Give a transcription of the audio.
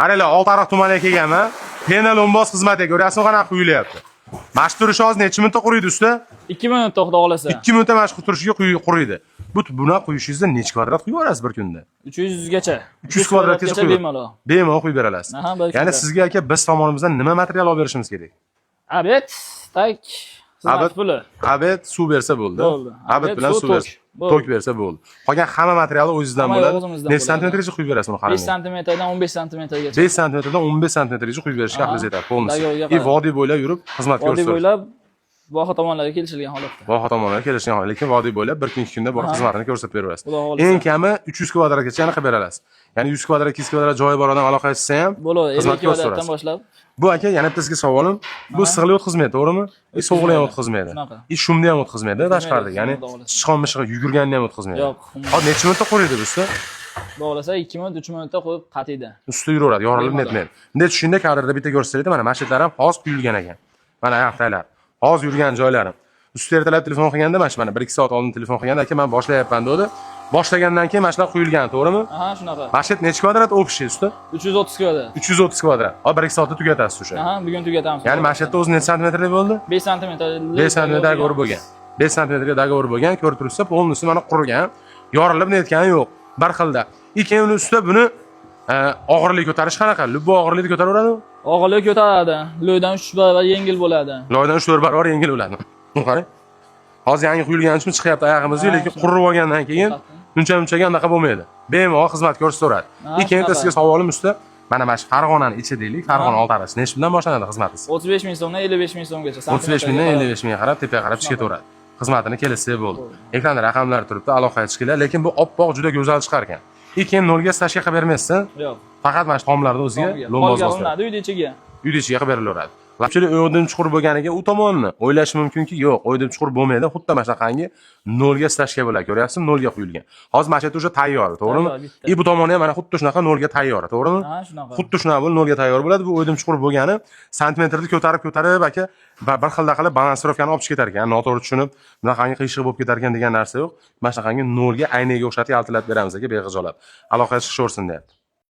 Qaranglar, Oltiariq tumaniga kelganman. Penal o'mboz xizmatiga ko'ryapsizmi, qanaqa quyilyapti. Mashq turishi hozir necha minutda quriydi usta? 2 minut to'xta olasa. 2 minutda mashq turishiga quriydi. Buni quyishingizda necha kvadrat quyib yuborasiz bir kunda? 300 gacha. 300 kvadratgacha quyib bemalol. Bemalol quyib berasiz. Aha, balki. Ya'ni sizga aka biz tomonimizdan nima material olib berishimiz kerak? Abet, tak, xizmat puli. Abet suv bersa bo'ldi. Bo'ldi. Abet bilan suv bersa, tok bersa bo'ldi. Qolgan hamma materialni o'zingizdan bo'ladi. Necha santimetrgacha quyib berasiz buni qarang. 5 santimetrdan 15 santimetrgacha. 5 santimetrdan 15 santimetrgacha quyib berishga aqlingiz yetadi. Polnisi. Vodiy bo'ylab yurib xizmat ko'rsatasiz. Vodiy bo'ylab voha tomonlarga kelishilgan holatda. Voha tomonlarga kelishgan holatda, lekin vodiy bo'ylab 1-2 kunda borib xizmatini ko'rsatib berasiz. Eng kami 300 kvadratgacha qilib berasiz. Ya'ni 100 kvadrat, 200 kvadrat joyi bor odam aloqa etsa ham bo'ladi. 50 kvadratdan boshlab. Bu aka yana bitta sizga savolim. Bu issiqlik o'tkazmaydi, to'g'rimi? Sovuqlik ham o'tkazmaydi. Shumni ham o'tkazmaydi tashqarida. Ya'ni chiqon-mishiq yugurganni ham o'tkazmaydi. Yo'q. Hozir necha minutda quriydi bu usta? Bog'lasa 2 minut, 3 minutda qo'yib qatiydi. Ustida yuraveradi, yorilib netmaydi. Bunday tushingda kadrda bitta ko'rsataydi, mana mashitlar ham hozir quyilgan ekan. Mana ayaqdalar. Hozir yurgan joylarim. Usti ertalab telefon qilganda mana 1-2 soat oldin telefon qilganda aka men boshlayapman dedi. Boshlagandan keyin mana shular quyilgan, to'g'rimi? Aha, shunaqa. Mashit necha kvadrat o'pishi usta? 330 kvadrat. 330 kvadrat. Hozir 1-2 soatda tugatasiz o'sha. Aha, bugun tugatamiz. Ya'ni mashitda o'zi necha santimetrli bo'ldi? 5 santimetr. 5 santimetrga o'rib bo'lgan. 5 santimetrga dagovor bo'lgan, ko'rib turibsiz, polnisi mana qurigan, yorilib netgani yo'q. Bir xilda. Keyin uni ustida buni og'irlik ko'tarish qanaqa? Lubbo og'irlikni ko'taraveradimi? Og'irlik ko'taradi. Loydan 3 barobar yengil bo'ladi. Loydan 3-4 barobar yengil bo'ladi. Qarang. Hozir yangi quyilgan uchun chiqyapti oyog'imiz, lekin qurib olgandan keyin uncha-munchaga anaqa bo'lmaydi. Bemalol xizmat ko'rsataveradi. Keyin sizga savolim usta, mana shu Farg'onani ichi deylik, Farg'ona Oltiariq necha puldan boshlanadi xizmatingiz? 35 ming so'mdan 55 ming so'mgacha. 35 mingdan 55 mingga qarab, tepaga qarab chiqib ketaveradi. Xizmatini kelsa bo'ldi. Ekranda raqamlar turibdi, aloqaga chiqinglar, lekin bu oppoq juda go'zal chiqar ekan. Keyin nolga stashga qilib bermaysiz? Yo'q. Faqat mana shu tomlarda o'ziga lo'mboz bosadi uyda ichiga. Uyda ichiga qilib berilaveradi. Ko'pchilik o'ydim chuqur bo'lganiga u tomonni o'ylash mumkinki, yo'q, o'ydim chuqur bo'lmaydi. Xuddi mana shunaqangi nolga stashga bo'ladi, ko'ryapsizmi? Nolga quyilgan. Hozir mana shu yerda tayyor, to'g'rimi? Bu tomoni ham mana xuddi shunaqa nolga tayyor, to'g'rimi? Ha, shunaqa. Xuddi shunaqa bo'lib nolga tayyor bo'ladi. Bu o'ydim chuqur bo'lgani santimetrni ko'tarib aka bir xilda qilib balansировkani olib chiqib ketar ekan. Noto'g'ri tushunib, bunaqangi qiyshiq bo'lib ketar ekan degan narsa yo'q. Mana shunaqangi nolga aynaga o'xshatib yaltilatib beramiz aka, bexijolat. Aloqaga chiqishaversin deyapti.